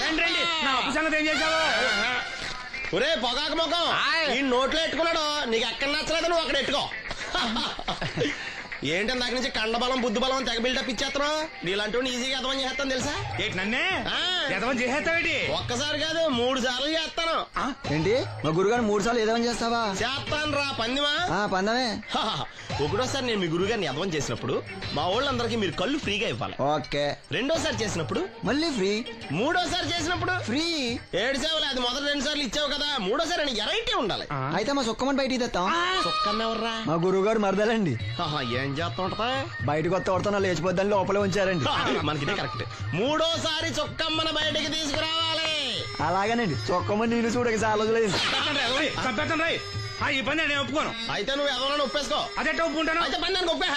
రండి నా అప్పు సంగతి ఏం చేశావు? ఒరే పొగాకు ముఖం ఈ నోట్లో ఎట్టుకున్నాడు, నీకు ఎక్కడ నచ్చలేదు నువ్వు అక్కడ ఎట్టుకో. ఏంటి నాకు నుంచి కండబలం బుద్ధి బలం తెగ బిల్డప్ ఇచ్చేస్తున్నావు? నీలాంటి ఈజీగా ఎదవని చేస్తాను తెలుసా? ఏంటి నన్నే ఎదవని చేసేస్తావేంటి? ఒక్కసారి కాదు 3 సార్లు చేస్తాను. ఏంటి మా గురుగారు 3 సార్లు ఎదవని చేస్తావా? చేస్తాను రా పందిమా. పందమే. ఒకటోసారి నేను మీ గురువు గారిని ఎదవని చేసినప్పుడు మా వాళ్ళందరికీ మీరు కళ్ళు ఫ్రీగా ఇవ్వాలి. ఓకే. రెండోసారి చేసినప్పుడు మళ్ళీ ఫ్రీ. మూడోసారి చేసినప్పుడు ఫ్రీ. 7 సేవలు అది మొదటి 2 సార్లు ఇచ్చావు కదా, మూడోసారి అని ఎరైటీ ఉండాలి. అయితే మా సుక్కమని బయటికి తెస్తాం. సుక్కమ్మ ఎవర్రా? మా గురువు గారు మరదలండి. ఏం చేస్తా ఉంటదా? బయటకు వస్తే కొడతా లేచిపోద్దని లోపలే ఉంచారండి. మనకి కరెక్ట్. మూడోసారి చొక్కమ్మని బయటకి తీసుకురావాలి. అలాగేనండి. చొక్కమని నేను చూడక చాలా లేదు. ఈ పని నేను ఒప్పుకోను. అయితే నువ్వు ఎవరైనా ఒప్పేసుకో. అదే ఒప్పుకుంటాను. అయితే పని నేను ఒప్పే.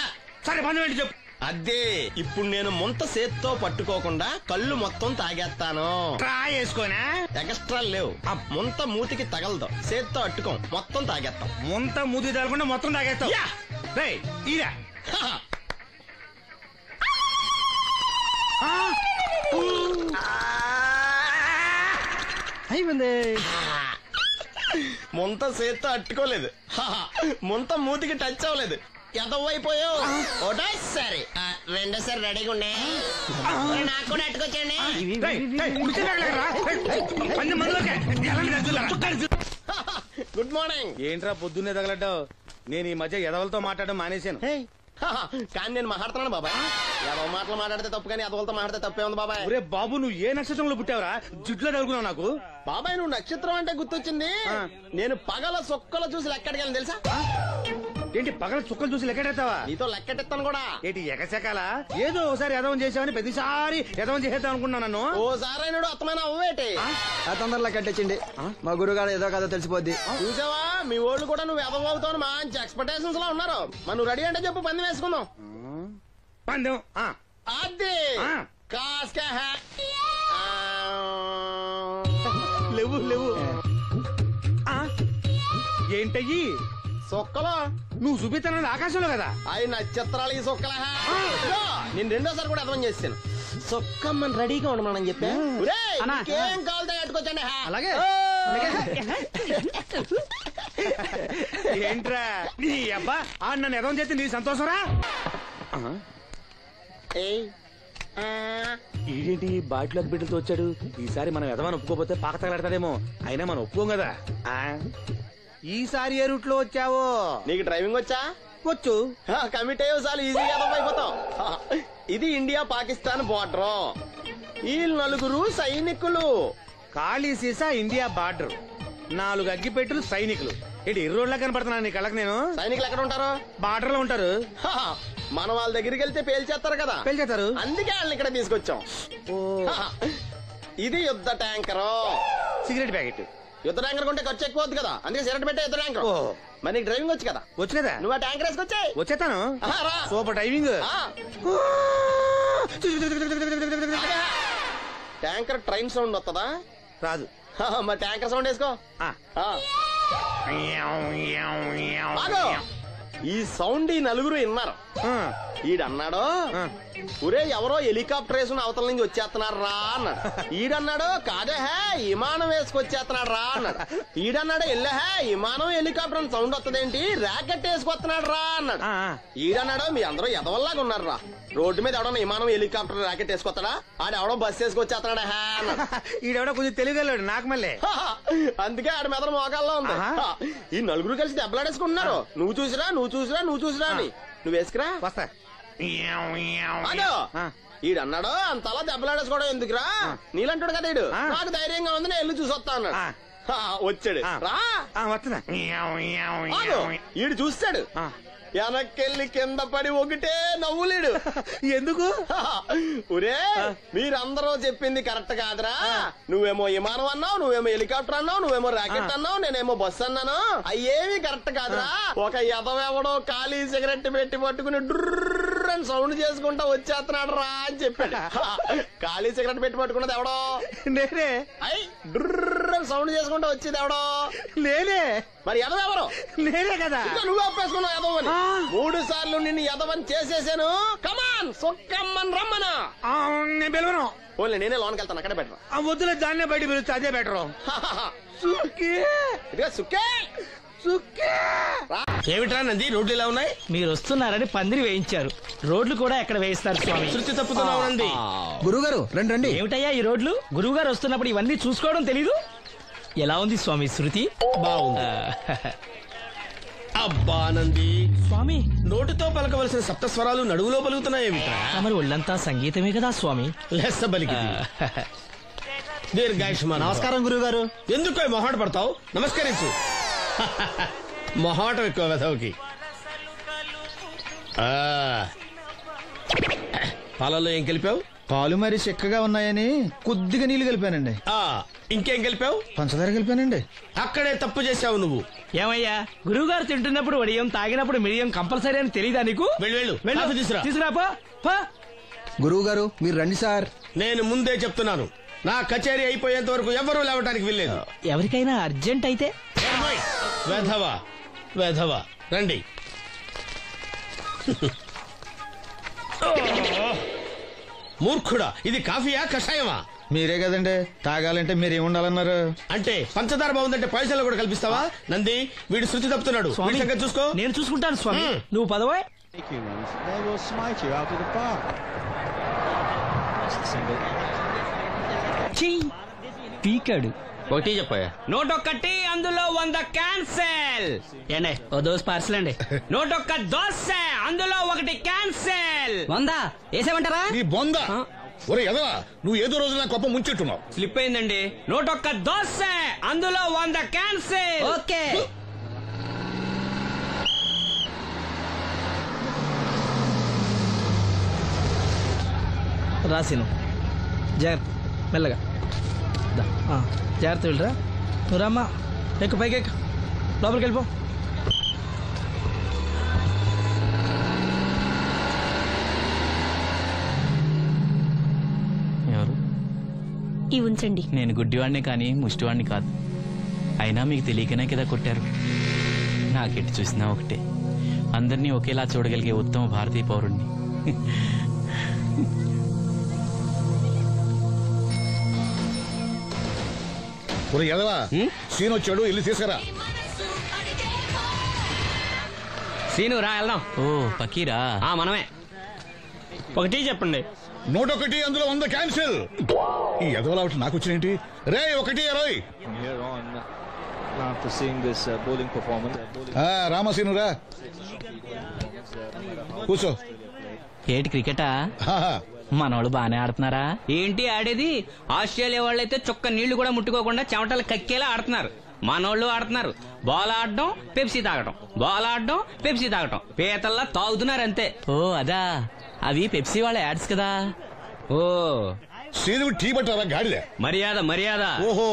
సరే పని ఏంటి చెప్పు. అదే ఇప్పుడు నేను ముంత చేత్తో పట్టుకోకుండా కళ్ళు మొత్తం తాగేస్తాను. ట్రై చేసుకోనా? ఎక్స్ట్రా లేవు. ముంత మూతికి తగలదు, చేత్తో అట్టుకోం, మొత్తం తాగేస్తాం. ముంత మూతి తగలకుండా మొత్తం తాగేస్తాం. ఇదా అయిపోయింది. ముంత చేత్తో అట్టుకోలేదు, ముంత మూతికి టచ్ అవ్వలేదు, ఎదవైపోయావు. ఒకటోసారి రెండోసారి రెడీగా ఉండే నాకు కూడా అట్టుకొచ్చండి. Good morning. ఏంట్రా పొద్దున్నే తగలడ్డావు? నేను ఈ మధ్య ఎదవలతో మాట్లాడడం మానేశాను. కానీ నేను మాట్లాడుతున్నాను బాబాయ్. ఎదవ మాటలు మాట్లాడితే తప్పు, కానీ ఎదవలతో మాట్లాడితే తప్పే ఉంది బాబాయ్. ఒరే బాబు, నువ్వు ఏ నక్షత్రంలో పుట్టావురా? జుట్లో తగులుకున్నావు నాకు. బాబాయ్ నువ్వు నక్షత్రం అంటే గుర్తొచ్చింది. నేను పగల సొక్కలు చూసి లెక్కడికెళ్ళను తెలుసా? ఏంటి పగల చుక్కలు చూసి లెక్కెడతావా? నీతో లెక్కెట్టాను కూడా. ఏంటి ఎగసెకాల? ఏదో ఒకసారి ఎదవం చేసావని ప్రతిసారి ఎదవం చేసేద్దాం అనుకున్నాను నన్ను. ఓసారి అయినాడు అత్తమైన అవ్వేటి. తొందరలో కట్టేచ్చండి. మా గురుగారు ఏదో కదా తెలిసిపోద్ది. చూసావా, మీ ఓళ్ళు కూడా నువ్వు ఎదవ అవుతావు మంచి ఎక్స్పెక్టేషన్స్ లో ఉన్నారు. మరి నువ్వు రెడీ అంటే చెప్పు, పందెం వేసుకుందాం. పందెం అది కాస్కా లేవు లేవు. ఏంటయ్యి సొక్కలో నువ్వు చూపిస్తానది ఆకాశంలో కదా? అవి నక్షత్రాలు ఈ సొక్కల. నేను రెండోసారి కూడా అర్థం చేస్తాను. సొక్కమ్మని రెడీగా ఉండమని చెప్పా. ఏం కావాలితే కట్టుకోవచ్చండి. అలాగే. ఏంట్రా నీ అబ్బా నన్ను ఎదవం చేస్తే నీ సంతోషరా? ఏంటి బాటిలోకి బిడ్డలతో వచ్చాడు? ఈసారి మనం ఎదవని ఒప్పుకోపోతే పాక తగలడతాడేమో. అయినా మనం ఒప్పుకోం కదా. ఈసారి ఏ రూట్ లో వచ్చావో? నీకు డ్రైవింగ్ వచ్చా? వచ్చు. కమిట్ అయ్యే చాలు ఈజీగా అయిపోతావు. ఇది ఇండియా పాకిస్తాన్ బోర్డర్. ఈ 4 సైనికులు. ఖాళీ సీసా ఇండియా బార్డర్, 4 అగ్గిపెట్టులు సైనికులు. ఏంటి ఇర్రోడ్లా కనపడుతున్నాను నీ కళ్ళకి నేను? సైనికులు ఎక్కడ ఉంటారు? బార్డర్ లో ఉంటారు. మన వాళ్ళ దగ్గరికి వెళ్తే పేల్చేస్తారు కదా. పేల్చేస్తారు. అందుకే వాళ్ళని ఇక్కడ తీసుకొచ్చాం. ఇది యుద్ధ ట్యాంకర్. Cigarette packet. యుద్ధ ట్యాంకర్ కొంటే ఖర్చు ఎక్కువ అవుతుంది కదా, అందుకే సిగరెట్ పెట్టే యుద్ధ ట్యాంకర్. మరి నీకు డ్రైవింగ్ వచ్చు కదా? వచ్చు కదా. నువ్వు ఆ ట్యాంకర్ వేసుకొచ్చాయి. వచ్చేస్తాను. Super driving. Tanker train sound వస్తుందా? రాదు. మరి ట్యాంకర్ సౌండ్ వేసుకో. ఈ సౌండ్ ఈ 4 విన్నారు. ఈడన్నాడు, ఒరే ఎవరో హెలికాప్టర్ వేసుకుని అవతల నుంచి వచ్చేస్తున్నారు రా అన్నాడు. ఈడన్నాడు, కాదే విమానం వేసుకొచ్చేస్తున్నాడు రా అన్నాడు. ఈడన్నాడు, ఎల్లహే విమానం హెలికాప్టర్ సౌండ్ వస్తుందేంటి, ర్యాకెట్ వేసుకొస్తున్నాడు రా అన్నాడు. ఈడన్నాడు, మీ అందరూ ఎదవల్లాగా ఉన్నారు రా, రోడ్డు మీద ఎవడన్నా విమానం హెలికాప్టర్ ర్యాకెట్ వేసుకొస్తాడా? ఆడెవడో బస్సు వేసుకొచ్చేస్తున్నాడా అన్నాడు. ఈడెవడో కొంచెం తెలియగలడు నాకు మళ్ళీ. అందుకే ఆడ మీద మోకాల్లో ఉంది. ఈ 4 కలిసి దెబ్బలాడేసుకుంటున్నారు. నువ్వు చూసిరా అని. నువ్వు వేసుకురా. వస్తా. ఈడన్నాడు, అంతలా దెబ్బలాడేసుకోవడం ఎందుకురా, నీలంటాడు కదా ఈడు. నాకు ధైర్యంగా ఉంది, నేను వెళ్ళి చూసొస్తా అన్నాడు. వచ్చాడు రా. వస్తున్నా. ఈడు చూస్తాడు, వెనక్కెళ్ళి కింద పడి ఒకటే నవ్వులేడు. ఎందుకు? ఒరే మీరందరూ చెప్పింది కరెక్ట్ కాదురా. నువ్వేమో విమానం అన్నావు, నువ్వేమో హెలికాప్టర్ అన్నావు, నువ్వేమో రాకెట్ అన్నావు, నేనేమో బస్సు అన్నాను. అయ్యేవి కరెక్ట్ కాదురా. ఒక ఎదవెవడో ఖాళీ సిగరెట్ పెట్టి పట్టుకుని డుర్ర్ అని సౌండ్ చేసుకుంటా వచ్చేస్తున్నాడు రా అని చెప్పాడు. ఖాళీ సిగరెట్ పెట్టి పట్టుకున్నది ఎవడో? నేనే. అయ్యి డుర్ర్ అని సౌండ్ చేసుకుంటా వచ్చేది ఎవడో? నేనే. మరి ఎదవెవరు? నేనే కదా. నువ్వు ఒప్పేసుకున్నావు ఎదవని. 3 సార్లు నిన్ను ఎదవని చేసేసాను. కమాన్ సొక్కమ్మని రమ్మను. నేను పిలవను. ఓన్లీ నేనే లోన్కి వెళ్తాను, అక్కడే బెటర్. ఆ వద్దులే, దాన్నే బయట పిలుస్తా, అదే బెటర్. ఇదిగో సుక్కే సుక్కే. ఏమిట్రా నంది, రోడ్లు ఇలా ఉన్నాయి? మీరు వస్తున్నారని పందిరి వేయించారు. రోడ్లు కూడా ఎక్కడ వేయిస్తారు స్వామి? శృతి తప్పుతున్నావు నంది. గురుగారు రండి రండి. ఏమిటయ్యా ఈ రోడ్లు? గురువు గారు వస్తున్నప్పుడు ఇవన్నీ చూసుకోవడం తెలీదు? ఎలా ఉంది స్వామి శృతి? బాగుంది. అబ్బా నంది, స్వామి నోటితో పలకవలసిన సప్తస్వరాలు నడువులో పలుకుతున్నాయేమిట్రా? మరి ఒళ్ళంతా సంగీతమే కదా స్వామి. లెస్స బలికి దీర్ఘాయుష్మాన్. నమస్కారం గురుగారు. ఎందుకు మొహాట పడతావు? నమస్కరించు. మొహాటం ఎక్కువ వెధవుకి. పాలల్లో ఏం కలిపావు? పాలు మరి చిక్కగా ఉన్నాయని కొద్దిగా నీళ్లు కలిపానండి. ఇంకేం కలిపావు? పంచదార కలిపానండి. అక్కడే తప్పు చేశావు నువ్వు. ఏమయ్యా, గురువు గారు తింటున్నప్పుడు వడియం, తాగినప్పుడు మిడియం కంపల్సరీ అని తెలీదా నీకు? వెళ్ళు కాఫీ తీసురా. తీసుకురాపో. గురువు గారు మీరు రండి సార్. నేను ముందే చెప్తున్నాను, నా కచేరీ అయిపోయేంత వరకు ఎవరూ లేవటానికి వెళ్ళలేదు. ఎవరికైనా అర్జెంట్ అయితే వెధవా వెధవా రండి. మూర్ఖుడా, ఇది కాఫీయా కషాయమా? మీరే కదండి తాగాలంటే మీరేముండాలన్నారు? అంటే పంచదార బాగుందంటే పైసలు కూడా కల్పిస్తావా? నంది, వీడు శృతి తప్పుతున్నాడు. వీడి సంగతి చూసుకో. నేను చూసుకుంటాను స్వామి. నువ్వు పదవా. పీకాడు. ఒకటి చెప్పాయా? నోటొక్కటి, అందులో 100 క్యాన్సెల్. ఏండి ఓ దోశ పార్సల్ అండి. నోటొక్క దోశ, అందులో 1 క్యాన్సెల్. 100 వేసేమంటారా? నీ బొంద. ఒరే ఎదవా, నువ్వు ఏదో రోజు నా కొప్ప ముంచెట్టున్నావు. స్లిప్ అయిందండి. నోటొక్క దోశ, అందులో 100 క్యాన్సెల్. ఓకే. రాసిను జాగ్రత్త, మెల్లగా జాగ్రత్త వెళ్ళరా. నువ్వు రామ్మా, ఎక్కు పైకి ఎక్కు, లోపలికి వెళ్ళిపో. ఎవరు? ఇవి ఉంచండి. నేను గుడ్డివాడిని కానీ ముష్టివాడిని కాదు. అయినా మీకు తెలియకనే కదా కొట్టారు. నాకెట్టి చూసినా ఒకటే, అందరినీ ఒకేలా చూడగలిగే ఉత్తమ భారతీయ పౌరుణ్ణి. ఒరే ఎదవా, సీన్ వచ్చాడు, ఇల్లు తీసుకురా. సీను రా వెళ్దాం. ఓ పకీరా, మనమే. ఒకటి చెప్పండి. 101, అందులో 100 క్యాన్సిల్. ఈ ఎదవలా ఒకటి నాకు వచ్చినేంటి? రే 1-20. రామసీను రా, కూర్చో. ఏటి క్రికెటా? మనోళ్ళు బానే ఆడుతున్నారా? ఏంటి ఆడేది? ఆస్ట్రేలియా వాళ్ళైతే చొక్క నీళ్లు కూడా ముట్టుకోకుండా చెమటలు కక్కేలా ఆడుతున్నారు. మనోళ్ళు ఆడుతున్నారు బాల్ ఆడడం, పెప్సీ తాగడం, బాల్ ఆడడం, పెప్సీ తాగడం, పీతల్లా తాగుతున్నారు అంతే. ఓ అదా, అవి పెప్సీ వాళ్ళ యాడ్స్ కదా. ఓ సీను టీ పట్టారా గాడిద? మర్యాద మర్యాద. ఓహో,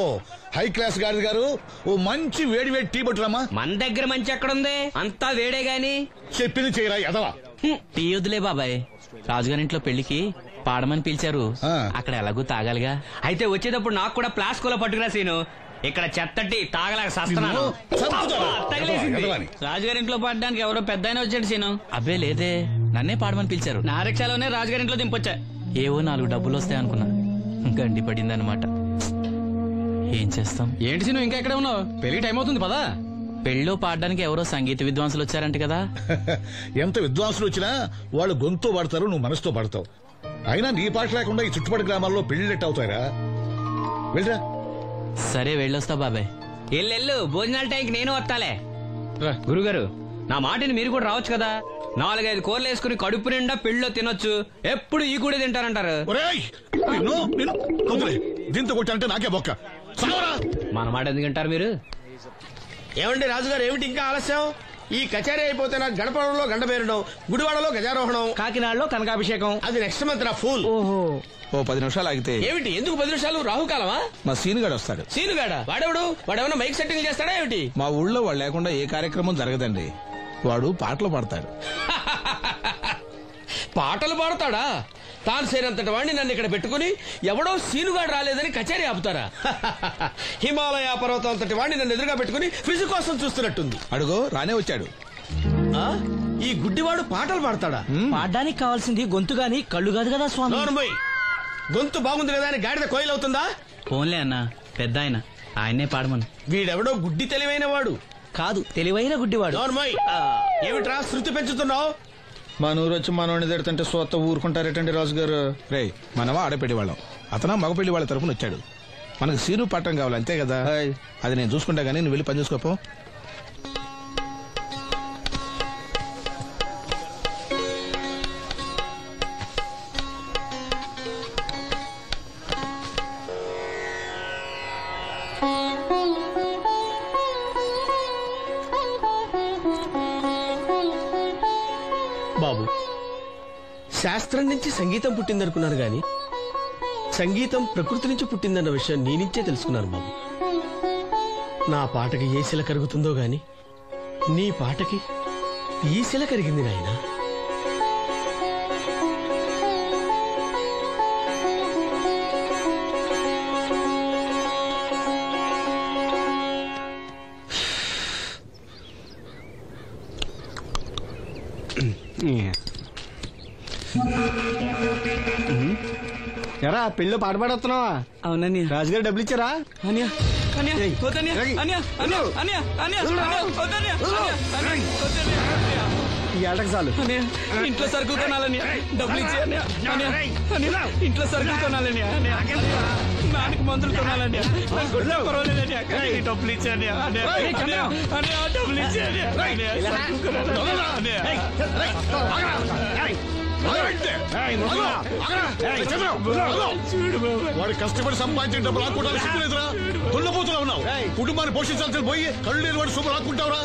హై క్లాస్ గాడిద గారు, ఓ మంచి వేడి వేడి టీ పట్టురామా. మన దగ్గర మంచి ఎక్కడుంది, అంతా వేడే గాని. చెప్పింది చేయరా ఎదవా. టీ వద్దులే బాబాయ్, రాజుగారింట్లో పెళ్లికి పాడమని పిలిచారు. అక్కడ ఎలాగూ తాగాలిగా. అయితే వచ్చేటప్పుడు నాకు కూడా ప్లాస్కోలో పట్టుకురా సీను. ఇక్కడ చెత్తటి తాగలేక సస్తున్నాను. రాజుగారింట్లో పడడానికి ఎవరో పెద్ద వచ్చాడు సీను. అబ్బే లేదే, నన్నే పాడమని పిలిచారు. నా రిక్షాలోనే రాజుగారింట్లో దింపొచ్చా. ఏవో 4 డబ్బులు వస్తాయనుకున్నా, గండి పడిందనమాట. ఏం చేస్తాం? ఏంటి సీను ఇంకా ఎక్కడ ఉన్నావు? పెళ్లి టైం అవుతుంది పదా. పెళ్ళిలో పాడడానికి ఎవరో సంగీత విద్వాంసులు వచ్చారంట కదా. ఎంత విద్వాంసులు వచ్చినా వాళ్ళు గొంతు పడతారు, నువ్వు మనసుతో పడతావు. అయినా నీ పాట లేకుండా ఈ చుట్టుపక్కల గ్రామాల్లో పెళ్లిట్ అవుతారా? వెళ్ళరా. సరే వెళ్ళొస్తా బాబాయ్. ఎల్లెళ్ళు, భోజనాల టైంకి నేను వస్తాలే. గురుగారు, నా మాటని మీరు కూడా రావచ్చు కదా. 4-5 కూరలు వేసుకుని కడుపు నిండా పెళ్ళిలో తినొచ్చు. ఎప్పుడు ఈ కూడా తింటారంటారు. దీంతో కొట్టాలంటే నాకే బొక్క. మన మాట ఎందుకు తింటారు మీరు? ఏమండి రాజుగారు, ఏమిటి ఇంకా ఆలస్యం? ఈ కచేరీ అయిపోతే నాకు గడపడంలో గండ పేరడం, గుడివాడలో గజారోహణం, కాకినాడలో కనకాభిషేకం. అది నెక్స్ట్ మంత్ రా ఫూల్. ఓ 10 నిమిషాలు ఆగితే. ఏమిటి, ఎందుకు 10 నిమిషాలు? రాహుకాలమా? మా సీనుగాడు వస్తాడు. సీనుగాడా? వాడేమన్నా మైక్ సెట్టింగ్ చేస్తాడా ఏమిటి? మా ఊళ్ళో వాడు లేకుండా ఏ కార్యక్రమం జరగదండి. వాడు పాటలు పాడతాడు. పాటలు పాడతాడా? తాను సేనంతటి వాడిని నన్ను ఇక్కడ పెట్టుకుని ఎవడో సీనుగాడు రాలేదని కచేరీ ఆపుతారా? హిమాలయ పర్వతం అంతటి వాడిని నన్ను ఎదురుగా పెట్టుకుని ఫిజు కోసం చూస్తున్నట్టుంది. అడుగో రానే వచ్చాడు. ఈ గుడ్డివాడు పాటలు పాడతాడా? పాడడానికి కావాల్సింది గొంతు గాని కళ్ళు కాదు కదా స్వామి. గొంతు బాగుంది కదా అని గాడిద కోయిల్ అవుతుందా? ఫోన్లే అన్న, పెద్ద ఆయన, ఆయన్నే పాడమను. వీడెవడో గుడ్డి తెలివైన వాడు కాదు, తెలివైన గుడ్డివాడు. నోర్మోయ్. ఏమిట్రా శృతి పెంచుతున్నావు? మన ఊరు వచ్చి మనోడిని తిడుతుంటే సొత్త ఊరుకుంటారేటండి రాజు గారు? రే, మనమా ఆడపెళ్లి వాళ్ళం, అతను మగపెళ్లి వాళ్ళ తరఫున వచ్చాడు. మనకు సీను పట్టం కావాలి అంతే కదా. అది నేను చూసుకుంటా గానీ నువ్వు వెళ్ళి పని చూసుకోపో. బాబు, శాస్త్రం నుంచి సంగీతం పుట్టిందనుకున్నాను గాని సంగీతం ప్రకృతి నుంచి పుట్టిందన్న విషయం నీ నుంచే తెలుసుకున్నాను బాబు. నా పాటకి ఏ శిల కరుగుతుందో గాని నీ పాటకి ఈ శిల కరిగింది నాయనా. ఎరా పెళ్ళి పాట పాడుతున్నావా? అవునన్నయ్య. రాజుగారు డబ్బులు ఇచ్చారా? ఈ ఏటకు చాలు. ఇంట్లో సరుకులు కొనాలని డబ్బులు ఇచ్చి ఇంట్లో సరుకులు కొనాలని నాన్నకి మందులు కొనాలని డబ్బులు ఇచ్చాను డబ్బులు ఇచ్చాను. వాడు కష్టపడి సంపాదించిన డబ్బులు లాక్కుంటా సిగ్గులేదురా? దున్నపోతున్నా ఉన్నావు. కుటుంబాన్ని పోషించాల్సిన పోయి కళ్ళు లేని వాడు శుభ్రం లాక్కుంటావురా?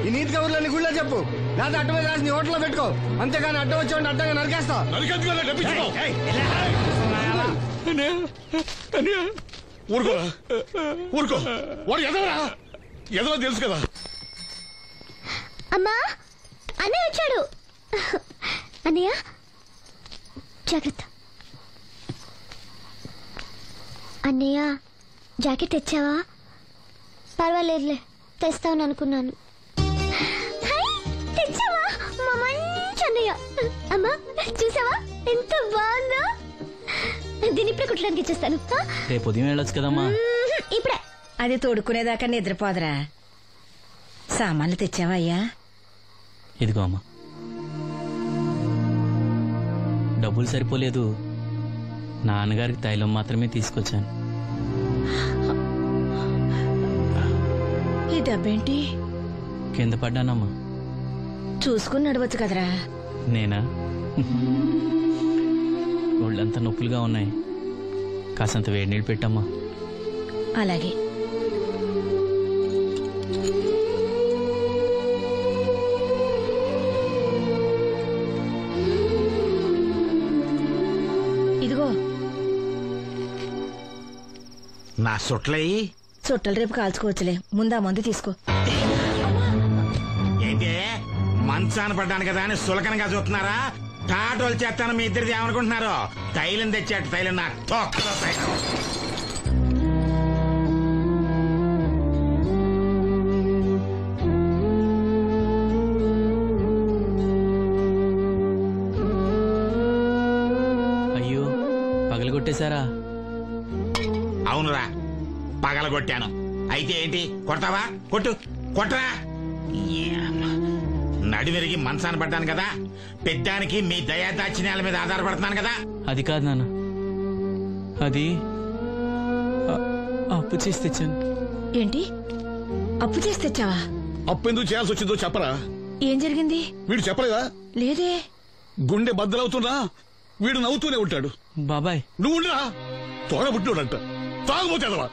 ఈ నీతి కబుర్లన్నీ గుళ్ళో చెప్పు, లేదా అడ్డ మీద రాసి నీ హోటల్లో పెట్టుకో. అంతేగాని అడ్డం వచ్చి అడ్డంగా నరికేస్తా. నరికెందుకు డబ్బించుకో. ఊరుకోరా, ఊరుకో. వాడు ఎదవరా? ఎదవ తెలుసు కదా. అమ్మా, అన్నయ్య వచ్చాడు. అన్నయ్య జాగ్రత్త. అన్నయ్య జాకెట్ తెచ్చావా? పర్వాలేదులే, తెస్తావని అనుకున్నాను. తెచ్చావా? మా మంచి అన్నయ్య. అమ్మా చూసావా ఎంత బాగుందో? దీన్ని ఇప్పుడే కుట్టడానికి ఇచ్చేస్తాను. రేపు ఉదయం వెళ్ళొచ్చు కదమ్మా. ఇప్పుడే. అది తోడుకునేదాకా నిద్రపోదరా. సామాన్లు తెచ్చావా అయ్యా? ఇదిగో అమ్మా. డబ్బులు సరిపోలేదు, నాన్నగారికి తైలం మాత్రమే తీసుకొచ్చాను. ఈ డబ్బేంటి? కింద పడ్డానమ్మా. చూసుకుని నడవచ్చు కదరా. నేనా? ఒళ్ళంతా నొప్పులుగా ఉన్నాయి, కాసంత వేడి నీళ్ళు పెట్టమ్మా. అలాగే. ఇదిగో నా సొట్లయి చుట్టలు రేపు కాల్చుకోవచ్చులే, ముందా మందు తీసుకో. ఏంటి మంచాన పడ్డాను కదా అని సులకనగా చూస్తున్నారా? టాటోలు చేస్తాను మీ ఇద్దరిది ఏమనుకుంటున్నారు? తైలం తెచ్చాడు, తైలం నా తొక్కలో తైలం. అయ్యో, పగలగొట్టేశారా? అవునురా, పగలగొట్టాను. అయితే ఏంటి, కొడతావా? కొట్టు, కొట్టరా. నడివిరిగి మంచాన పడ్డాను కదా, పెద్దానికి మీ దయాదాచిన్యాల మీద ఆధారపడుతున్నాను కదా. అది కాదు నాన్న, అది అప్పు చేసి తెచ్చాను. ఏంటి, అప్పు చేసి తెచ్చావా? అప్పు ఎందుకు చేయాల్సి వచ్చిందో చెప్పరా? ఏం జరిగింది? వీడు చెప్పలేదా? లేదే. గుండె బద్దలవుతున్నా వీడు నవ్వుతూనే ఉంటాడు. బాబాయ్ నువ్వు ఉండరా, తోడబుట్టినోడంట, తాగుపోతేదవా.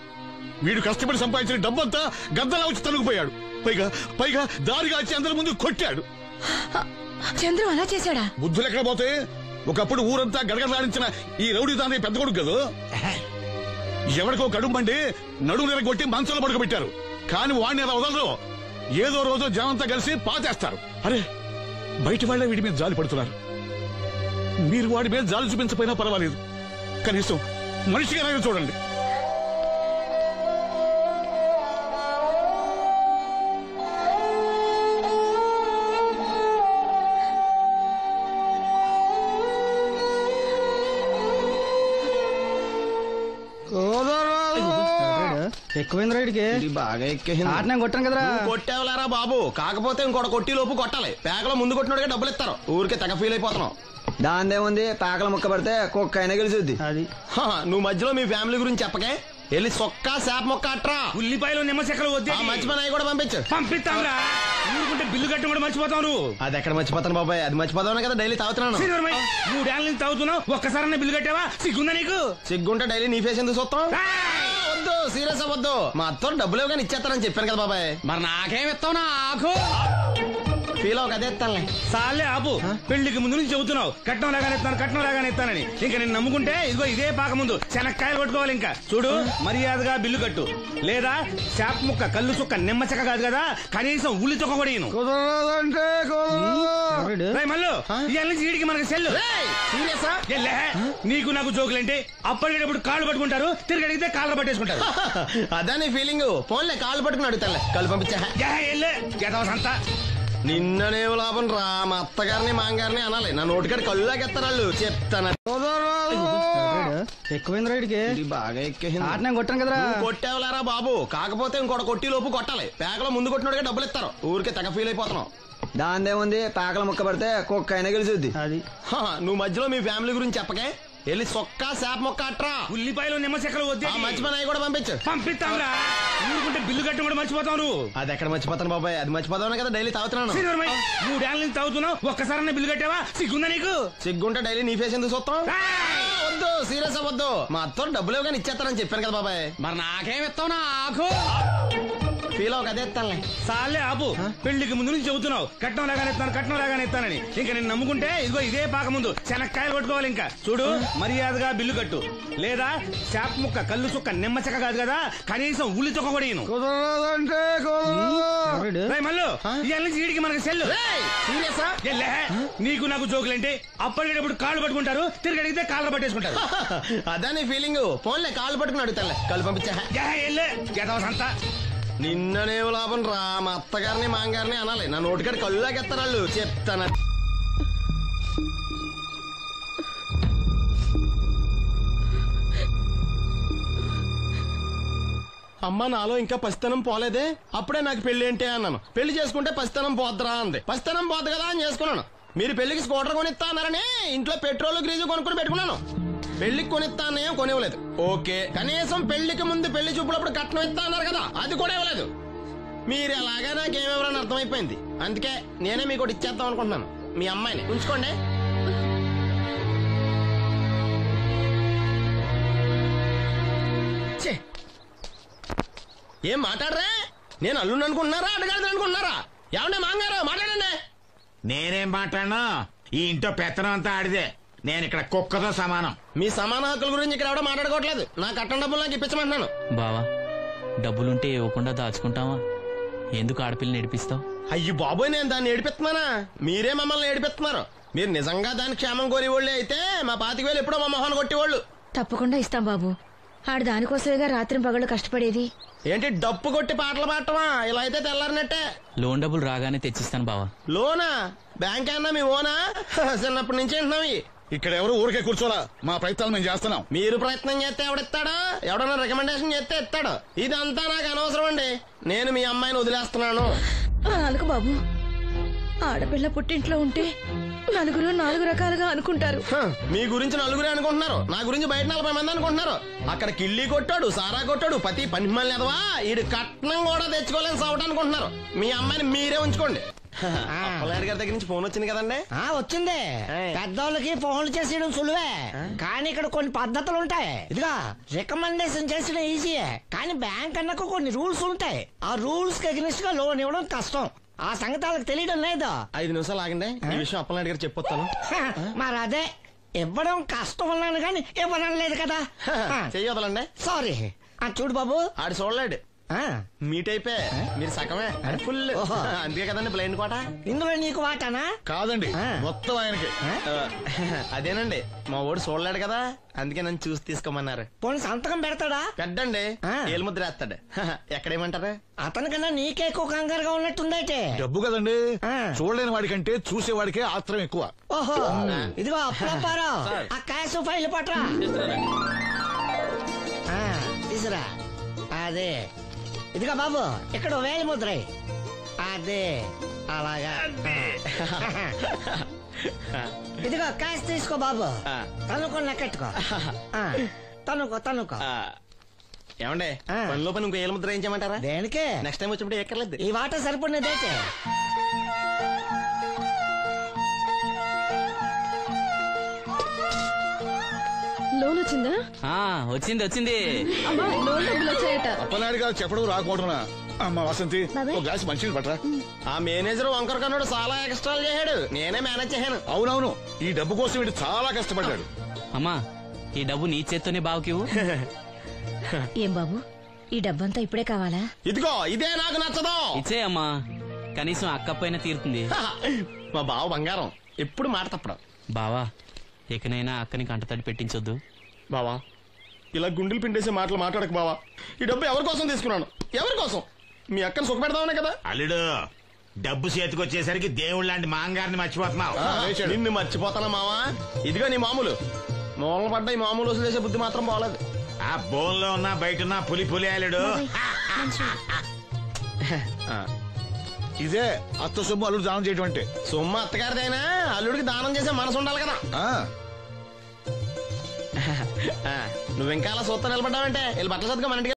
వీడు కష్టపడి సంపాదించిన డబ్బంతా గద్దలా వచ్చి తనుకుపోయాడు. పైగా పైగా దారిగా వచ్చి అందరి ముందు కొట్టాడు. చంద్రం అలా చేశాడా? బుద్ధులు ఎక్కడ పోతే, ఒకప్పుడు ఊరంతా గడగడలాడించిన ఈ రౌడీ దాని పెద్ద కొడుకు కదా. ఎవరికో కడుంబండి నడుము నిరగొట్టి మంచంలో పడుకోబెట్టారు. కాని వాడిని అలా వదలరు. ఏదో రోజు జనంతా కలిసి పాతేస్తారు. అరే, బయట వాళ్ళే వీడి మీద జాలి పడుతున్నారు. మీరు వాడి మీద జాలి చూపించపోయినా పర్వాలేదు, కనీసం మనిషిగా చూడండి. ఎక్కువైంది రైడ్కి బాగా ఎక్కేసింది. ఆటనే కొట్టాను కదరా. కొట్టేవలేరా బాబు, కాకపోతే ఇంకోటి కొట్టి లోపు కొట్టాలి. పేకలో ముందు కొట్టినోడిగా డబ్బులు ఇస్తారు. ఊరికే తెగ ఫీల్ అయిపోతున్నావు. దాందేముంది, పేకల ముక్క పడితే కుక్క అయినా గెలిచుద్ది. అది నువ్వు మధ్యలో మీ ఫ్యామిలీ గురించి చెప్పకే. వెళ్ళి సొక్క శాప మొక్క అట్రా. ఉల్లిపాయలు నిమ్మచెక్కలు వద్దే. మర్చిపోయిన అవి కూడా పంపించు. పంపిస్తాంరా. ఊరుకుంటే బిల్లు కట్టి కూడా మర్చిపోతావు నువ్వు. అది ఎక్కడ మర్చిపోతాను బాబాయ్, అది మర్చిపోతావు కదా డైలీ తాగుతున్నాను. 3 ఏళ్ళ నుంచి తాగుతున్నావు, ఒక్కసారి బిల్లు కట్టావా? సిగ్గుందా నీకు? సిగ్గుంటే డైలీ నీ ఫేస్ ఎందుకు చూస్తాం? వద్దు, సీరియస్ అవ్వద్దు. మా అత్తో డబ్బులు ఇవ్వగానే ఇచ్చేస్తానని చెప్పాను కదా బాబాయ్. మరి నాకేం ఇస్తావు? నాకు ఫీల్ అవ్వక అదే ఇస్తానులే. సాలే ఆపు. పెళ్లికి ముందు నుంచి చెబుతున్నావు కట్నం లాగానే ఇస్తానని. ఇంకా నేను నమ్ముకుంటే ఇదిగో ఇదే పాక ముందు శనక్కాయలు కొట్టుకోవాలి. ఇంకా చూడు, మర్యాదగా బిల్లు కట్టు, లేదా చేప ముక్క, కళ్ళు చుక్క, నిమ్మ చెక్క కాదు కదా, కనీసం ఉల్లి తొక్క కూడా ఇయ్యను. మళ్ళీ ఇవాళ నుంచి వీడికి మనకి సెల్లు. నీకు నాకు జోకులేంటి? అప్పటికేటప్పుడు కాళ్ళు పట్టుకుంటారు, తిరిగి అడిగితే కాళ్ళు పట్టేసుకుంటారు. అదే నీ ఫీలింగ్. ఫోన్లే కాళ్ళు పట్టుకుని అడుగుతానులే. కళ్ళు పంపించా. సంతా నిన్ననే లాభం రా. మా అత్తగారిని మాంగారిని అనాలి. నా నోటికాడ కళ్ళు లాగేస్తారు వాళ్ళు. చెప్తాను. ఎక్కువైంది రైడ్కి బాగా ఎక్కేసింది. ఆటనే కొట్టాను కదరా. కొట్టేవలేరా బాబు, కాకపోతే ఇంకోటి కొట్టి లోపు కొట్టాలి. పేకలో ముందు కొట్టినోడిగా డబ్బులు ఇస్తారు. ఊరికే తెగ ఫీల్ అయిపోతున్నావు. దాందేముంది, పేకల ముక్క పడితే కుక్క అయినా గెలిచుద్ది. అది నువ్వు మధ్యలో మీ ఫ్యామిలీ గురించి చెప్పకే. వెళ్ళి సొక్క శాప మొక్క అట్రా. ఉల్లిపాయలు నిమ్మచెక్కలు వద్దే. మర్చిపోయిన అవి కూడా పంపించు. పంపిస్తాంరా. ఊరుకుంటే బిల్లు కట్టి కూడా మర్చిపోతావు నువ్వు. అది ఎక్కడ మర్చిపోతాను బాబాయ్, అది మర్చిపోతావు కదా డైలీ తాగుతున్నాను. 3 ఏళ్ళ నుంచి తాగుతున్నావు, ఒక్కసారి బిల్లు కట్టావా? సిగ్గుందా నీకు? సిగ్గుంటే డైలీ నీ ఫేస్ ఎందుకు చూస్తాం? వద్దు, సీరియస్ అవ్వద్దు. మా అత్తో డబ్బులు ఇవ్వగానే ఇచ్చేస్తానని చెప్పాను కదా బాబాయ్. మరి నాకేం ఇస్తావు? నాకు ఫీల్ అవ్వక అదే ఇస్తానులే. సాలే ఆపు. పెళ్లికి ముందు నుంచి చెబుతున్నావు కట్నం లాగానే ఇస్తానని. ఇంకా నేను నమ్ముకుంటే ఇదిగో ఇదే పాక ముందు శనక్కాయలు కొట్టుకోవాలి. ఇంకా చూడు, మర్యాదగా బిల్లు కట్టు, లేదా చేప ముక్క, కళ్ళు చుక్క, నిమ్మ చెక్క కాదు కదా, కనీసం ఉల్లి తొక్క కూడా ఇయ్యను. మళ్ళీ ఇవాళ నుంచి వీడికి మనకి సెల్లు. నీకు నాకు జోకులేంటి? అప్పటికేటప్పుడు కాళ్ళు పట్టుకుంటారు, తిరిగి అడిగితే కాళ్ళు పట్టేసుకుంటారు. అదే నీ ఫీలింగ్. ఫోన్లే కాళ్ళు పట్టుకుని అడుగుతానులే. కళ్ళు పంపించా. సంతా నిన్ననే లాభం రా. మా అత్తగారిని మాంగారిని అనాలి. నా నోటికాడ కళ్ళు లాగేస్తారు వాళ్ళు. చెప్తాను. అమ్మ నాలో ఇంకా పసితనం పోలేదే. అప్పుడే నాకు పెళ్లి ఏంటి అన్నాను. పెళ్లి చేసుకుంటే పసితనం పోద్దురా అంది. పసితనం పోద్దు కదా అని చేసుకున్నాను. మీరు పెళ్లికి స్కూటర్ కొనిస్తా అన్నారని ఇంట్లో పెట్రోల్ గ్రీజు కొనుక్కుని పెట్టుకున్నాను. పెళ్లికి కొనిస్తానేం కొనివ్వలేదు. ఓకే, కనీసం పెళ్లికి ముందు పెళ్లి చూపులప్పుడు కట్నం ఇస్తా అన్నారు కదా, అది కూడా ఇవ్వలేదు. మీరు ఎలాగా నాకేమెవరని అర్థమైపోయింది. అందుకే నేనే మీకు ఒకటి ఇచ్చేద్దాం అనుకుంటున్నాను. మీ అమ్మాయిని ఉంచుకోండి. ఏం మాట్లాడరా? నేను అల్లుండి అనుకుంటున్నారా, అడగాలి అనుకుంటున్నారా? ఏమన్నా మాంగారు మాట్లాడండి. నేనేం మాట్లాడను? ఈ ఇంట్లో పెత్తనం అంతా ఆడిదే. నేను ఇక్కడ కుక్కతో సమానం. మీ సమాన హక్కుల గురించి ఇక్కడ ఎవడో మాట్లాడుకోవట్లేదు. నా కట్టం డబ్బులు నాకు ఇప్పించమంటున్నాను. బావా, డబ్బులుంటే ఇవ్వకుండా దాచుకుంటావా? ఎందుకు ఆడపిల్లని ఏడిపిస్తావు? అయ్యి బాబోయ్, నేను దాన్ని ఏడిపిస్తున్నానా? మీరే మమ్మల్ని ఏడిపిస్తున్నారు. మీరు నిజంగా దాని క్షేమం కోరేవాళ్ళే అయితే మా 25,000 ఎప్పుడో మా మొహాన్ని కొట్టేవాళ్ళు. తప్పకుండా ఇస్తాం బాబు. ఆడు దానికోసమేగా రాత్రి పగళ్ళు కష్టపడేది. ఏంటి డప్పు కొట్టి పాటలు పాడటమా? ఇలా అయితే తెల్లారినట్టే. లోన్ డబ్బులు రాగానే తెచ్చిస్తాను బావా. లోనా? బ్యాంక్ అన్నా మీ ఓనా? చిన్నప్పటి నుంచి వింటున్నాం. ఇక్కడ ఎవరు ఊరికే కూర్చోలా. మా ప్రయత్నాలు మేము చేస్తున్నాం. మీరు ప్రయత్నం చేస్తే ఎవడిస్తాడా? ఎవడన్నా రికమెండేషన్ చేస్తే ఇస్తాడు. ఇదంతా నాకు అనవసరం అండి. నేను మీ అమ్మాయిని వదిలేస్తున్నాను. అనుకు బాబు, ఆడపిల్ల పుట్టింట్లో ఉంటే నలుగురు 4 రకాలుగా అనుకుంటారు. మీ గురించి నలుగురే అనుకుంటున్నారు, నా గురించి బయట 40 మంది అనుకుంటున్నారు. అక్కడ కిళ్ళి కొట్టాడు, సారా కొట్టాడు, పతి పని మళ్ళీ ఎదవా, ఈడు కట్నం కూడా తెచ్చుకోలేని సవట అనుకుంటున్నారు. మీ అమ్మాయిని మీరే ఉంచుకోండి. అప్పలనాయుడు గారి దగ్గర నుంచి ఫోన్ వచ్చింది కదండి. వచ్చింది. పెద్దోళ్ళకి ఫోన్లు చేసేయడం సులువే, కానీ ఇక్కడ కొన్ని పద్ధతులు ఉంటాయి. ఇదిగా రికమెండేషన్ చేసడం ఈజీయే, కానీ బ్యాంక్ అన్నకు కొన్ని రూల్స్ ఉంటాయి. ఆ రూల్స్ కి అగ్నిస్ట్ గా లోన్ ఇవ్వడం కష్టం. ఆ సంగతి వాళ్ళకి తెలియడం లేదు. 5 నిమిషాలు ఆగండి, ఈ విషయం అప్పలనాయుడు గారు చెప్పొస్తాను. మరి అదే ఇవ్వడం కష్టం అన్నాను కానీ ఇవ్వడం కదా. చెయ్యొదలండి. సారీ. చూడు బాబు, ఆడు చూడలేడు. మీట్ అయిపోయి మీరు సగమే, ఫుల్. అందుకే కదండి బ్లైండ్ కోట. ఇందులో నీకు వాటానా? కాదండి, మొత్తం ఆయనకి. అదేనండి, మా ఓడు చూడలేడు కదా, అందుకే నన్ను చూసి తీసుకోమన్నారు. పోనీ సంతకం పెడతాడా? పెద్దండి, ఏలు ముద్ర వేస్తాడు. ఎక్కడేమంటారు? అతనికన్నా నీకే ఎక్కువ కంగారుగా ఉన్నట్టుందైతే. డబ్బు కదండి, చూడలేని వాడికంటే చూసేవాడికే ఆత్రం ఎక్కువ. ఓహో, ఇదిగో అప్పుడప్పారో ఆ క్యాష్ ఫైల్ పట్రా. తీసురా. అదే ఇదిగా బాబు, ఇక్కడ వేలి ముద్ర. అదే అలాగా. ఇదిగో క్యాష్ తీసుకో బాబు. తనుకో లెక్కెట్టుకో. తనుకో. ఏమండే పనిలో పని ఇంకో ఏళ్ళ ముద్ర ఏం చేయమంటారా? దేనికే? నెక్స్ట్ టైం వచ్చినప్పుడు ఎక్కర్లేదు. ఈ వాటర్ సరిపడినదైతే. లోన్ వచ్చిందా? వచ్చింది. అమ్మా, లోన్ డబ్బులు వచ్చాయట. అప్పనాయుడు గారు చెప్పడం రాకపోవడం. అమ్మ వసంతి, ఒక గ్లాస్ మంచిది పట్టరా. ఆ మేనేజర్ వంకర కన్నాడు చాలా ఎక్స్ట్రాలు చేశాడు. నేనే మేనేజ్ చేశాను. అవునవును, ఈ డబ్బు కోసం వీడు చాలా కష్టపడ్డాడు. అమ్మా, ఈ డబ్బు నీ చేత్తోనే బావుకివు. ఏం బాబు, ఈ డబ్బంతా ఇప్పుడే కావాలా? ఇదిగో ఇదే నాకు నచ్చదు. ఇచ్చే అమ్మా, కనీసం అక్కపోయినా తీరుతుంది. మా బావ బంగారం, ఎప్పుడు మాట తప్పడం. బావా, ఇకనైనా అక్కని కంటతడి పెట్టించొద్దు. బావా, ఇలా గుండెలు పిండేసే మాటలు మాట్లాడక బావా. ఈ డబ్బు ఎవరి కోసం తీసుకున్నాను? ఎవరి కోసం? మీ అక్కని సుఖపెడదామనే కదా. అల్లుడు, డబ్బు చేతికొచ్చేసరికి దేవుడు లాంటి మాంగారిని మర్చిపోతున్నావు. నిన్ను మర్చిపోతానా మావా? ఇదిగో నీ మామూలు మూలన పడ్డ ఈ మామూలు వసూలు చేసే బుద్ధి మాత్రం బాగలేదు. ఆ బోన్లో ఉన్నా బయట ఉన్నా పులి అల్లుడు. ఇదే అత్త సొమ్ము అల్లుడు దానం చేయటం అంటే. సొమ్ము అత్తగారిదైనా అల్లుడికి దానం చేసే మనసు ఉండాలి కదా. నువ్వు ఇంకా అలా సూత్తా నిలబడ్డావంటే వీళ్ళు బట్టల సత్తుగా మన ఇంటికి